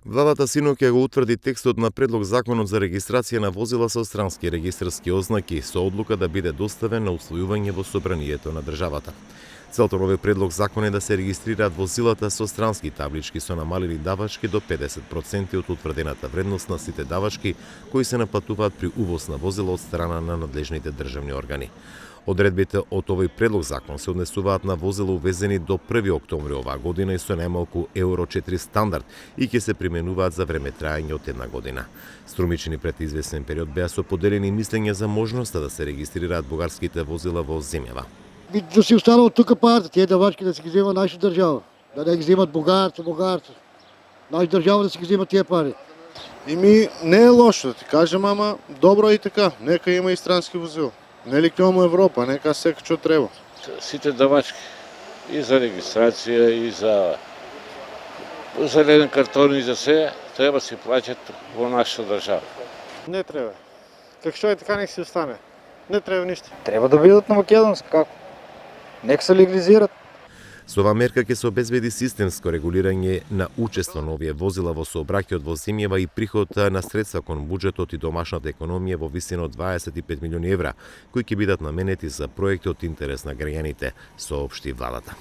Владата синоќа го утврди текстот на предлог законот за регистрација на возила со странски регистарски ознаки со одлука да биде доставен на усвојување во собранието на државата. Целта на овој предлог закон е да се регистрираат возилата со странски таблички со намалени давачки до 50% од утврдената вредност на сите давачки кои се наплатуваат при увоз на возила од страна на надлежните државни органи. Одредбите од овој предлог закон се однесуваат на возила увезени до 1 октомври оваа година и со најмалку Евро 4 стандард и ќе се применуваат за време траење од 1 година. Струмичени пред известен период беа со поделени мислења за можноста да се регистрираат бугарските возила во земјава. Да си останало тука парите, тие давачки да си ги зема нашата држава, да не ги земат бугарци. Наша држава да си ги земат тие пари. Не е лошо да ти кажем, ама добро и така. Нека има и странски возила. Нели ќе имаме Европа, нека секој што треба. Сите давачки и за регистрација и за зелен картон и за се треба се плаќат во нашата држава. Не треба. Како што е така нека си остане. Не треба ништо. Треба да бидат на македонски, како? Нека се легализират. Со оваа мерка ќе се обезбеди системско регулирање на учество на овие возила во сообраќајот во земјава и приход на средства кон буџетот и домашната економија во висина од 25 милиони евра, кои ќе бидат наменети за проекти од интерес на граѓаните, соопшти владата.